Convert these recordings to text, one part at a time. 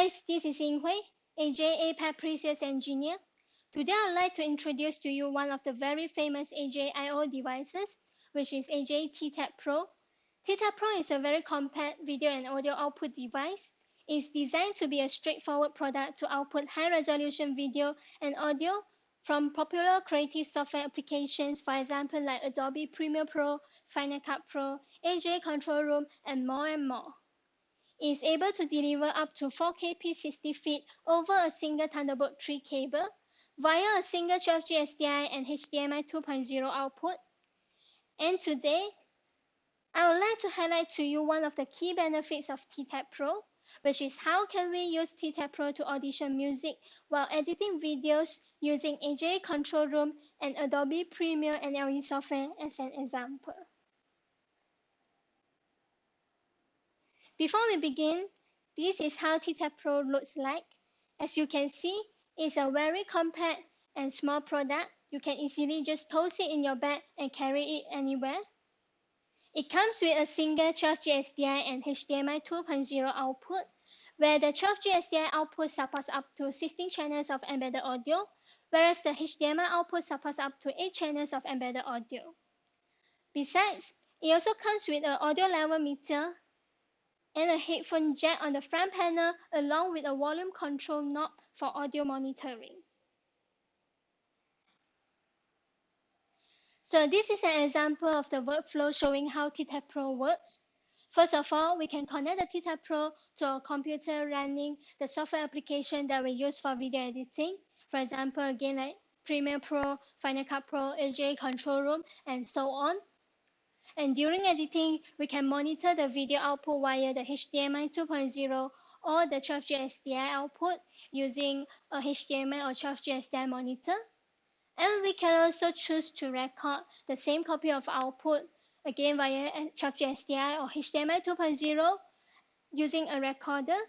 guys, this is Yinghui, AJ APAC Pre-Sales Engineer. Today I'd like to introduce to you one of the very famous AJ I/O devices, which is AJ T-Tab Pro. T-Tab Pro is a very compact video and audio output device. It's designed to be a straightforward product to output high-resolution video and audio from popular creative software applications, for example like Adobe Premiere Pro, Final Cut Pro, AJ Control Room, and more and more. It is able to deliver up to 4K P60 feed over a single Thunderbolt 3 cable via a single 12G SDI and HDMI 2.0 output. And today, I would like to highlight to you one of the key benefits of T-Tab Pro, which is how can we use T-Tab Pro to audition music while editing videos using AJ Control Room and Adobe Premiere NLE software as an example. Before we begin, this is how T-Tab Pro looks like. As you can see, it's a very compact and small product. You can easily just toss it in your bag and carry it anywhere. It comes with a single 12G SDI and HDMI 2.0 output, where the 12G SDI output supports up to 16 channels of embedded audio, whereas the HDMI output supports up to 8 channels of embedded audio. Besides, it also comes with an audio level meter and a headphone jack on the front panel, along with a volume control knob for audio monitoring. So this is an example of the workflow showing how T-Tab Pro works. First of all, we can connect the T-Tab Pro to our computer running the software application that we use for video editing. For example, again like Premiere Pro, Final Cut Pro, AJ Control Room, and so on. And during editing, we can monitor the video output via the HDMI 2.0 or the 12G SDI output using a HDMI or 12G SDI monitor. And we can also choose to record the same copy of output, again via 12G SDI or HDMI 2.0 using a recorder.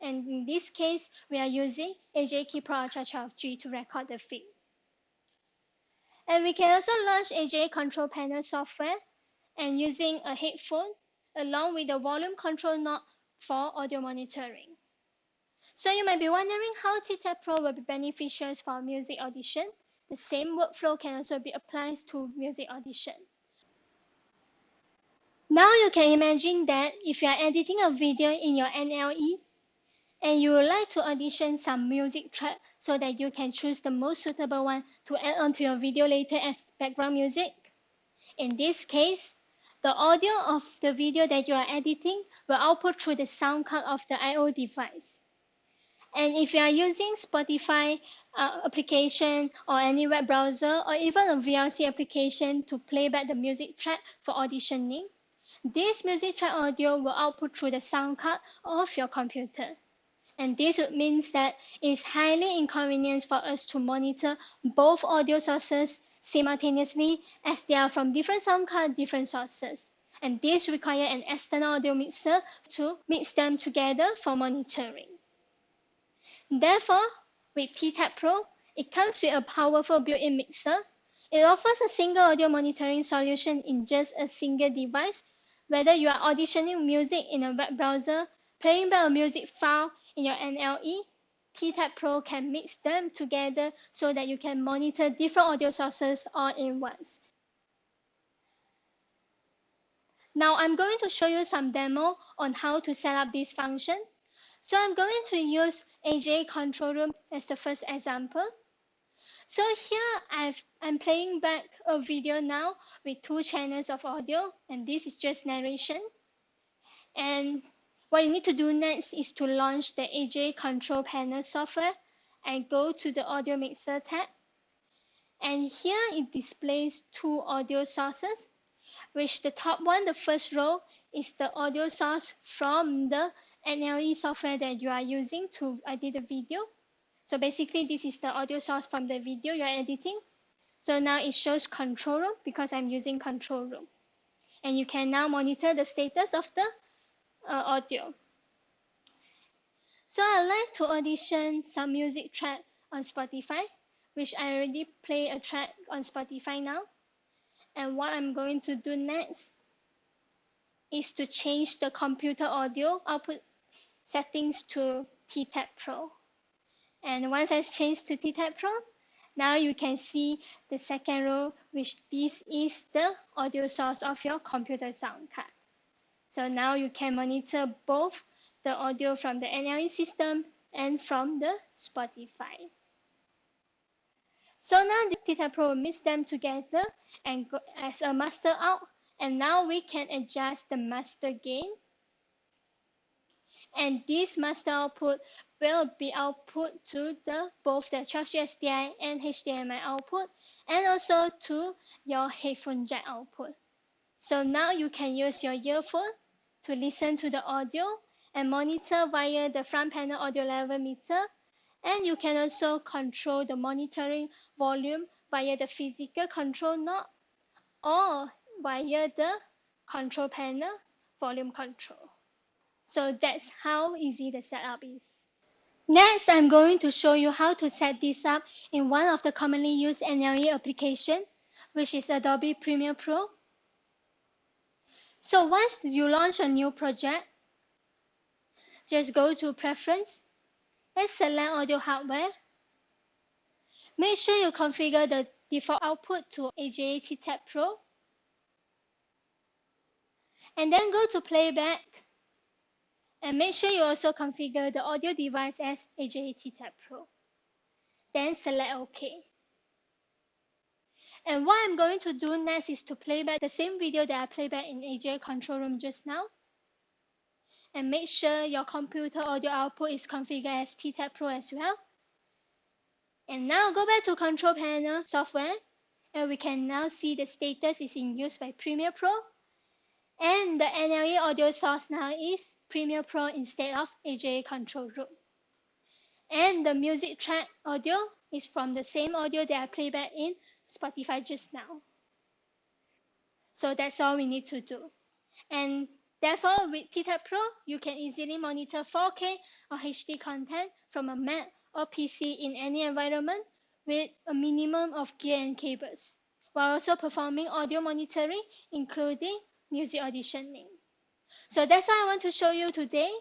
And in this case, we are using AJ Key Pro Ultra 12G to record the feed. And we can also launch AJ Control Panel software and using a headphone along with the volume control knob for audio monitoring. So you might be wondering how T-Tab Pro will be beneficial for music audition. The same workflow can also be applied to music audition. Now you can imagine that if you are editing a video in your NLE and you would like to audition some music track so that you can choose the most suitable one to add onto your video later as background music. In this case, the audio of the video that you are editing will output through the sound card of the I/O device. And if you are using Spotify application or any web browser or even a VLC application to play back the music track for auditioning, this music track audio will output through the sound card of your computer. And this would mean that it's highly inconvenient for us to monitor both audio sources simultaneously as they are from different sound card, different sources. And this requires an external audio mixer to mix them together for monitoring. Therefore, with T-Tab Pro, it comes with a powerful built-in mixer. It offers a single audio monitoring solution in just a single device. Whether you are auditioning music in a web browser, playing back a music file in your NLE, T-Tab Pro can mix them together so that you can monitor different audio sources all in once. Now I'm going to show you some demo on how to set up this function. So I'm going to use AJ Control Room as the first example. So here I'm playing back a video now with 2 channels of audio, and this is just narration. And what you need to do next is to launch the AJ Control Panel software and go to the Audio Mixer tab. And here it displays 2 audio sources, which the top one, the first row, is the audio source from the NLE software that you are using to edit the video. So basically, this is the audio source from the video you are editing. So now it shows Control Room because I'm using Control Room. And you can now monitor the status of the audio. So I like to audition some music track on Spotify, which I already play a track on Spotify now. And what I'm going to do next is to change the computer audio output settings to TTAP Pro. And once I change to TTAP Pro, now you can see the second row, which this is the audio source of your computer sound card. So now you can monitor both the audio from the NLE system and from the Spotify. So now the TTAP Pro will mix them together and go as a master out. And now we can adjust the master gain. And this master output will be output to both the 12G SDI and HDMI output, and also to your headphone jack output. So now you can use your earphone to listen to the audio and monitor via the front panel audio level meter. And you can also control the monitoring volume via the physical control knob or via the control panel volume control. So that's how easy the setup is. Next, I'm going to show you how to set this up in one of the commonly used NLE applications, which is Adobe Premiere Pro. So once you launch a new project, just go to Preference and select Audio Hardware. Make sure you configure the default output to AJA TTAP Pro. And then go to Playback. And make sure you also configure the audio device as AJA TTAP Pro. Then select OK. And what I'm going to do next is to play back the same video that I played back in AJA control room just now. And make sure your computer audio output is configured as TTAP Pro as well. And now go back to Control Panel Software. And we can now see the status is in use by Premiere Pro. And the NLE audio source now is Premiere Pro instead of AJA control room. And the music track audio is from the same audio that I played back in Spotify just now. So that's all we need to do. And therefore, with TTAP Pro, you can easily monitor 4K or HD content from a Mac or PC in any environment with a minimum of gear and cables, while also performing audio monitoring, including music auditioning. So that's all I want to show you today.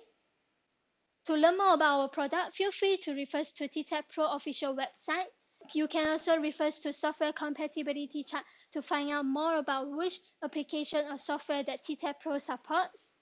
To learn more about our product, feel free to refer to TTAP Pro official website. You can also refer to software compatibility chart to find out more about which application or software that TTAP Pro supports.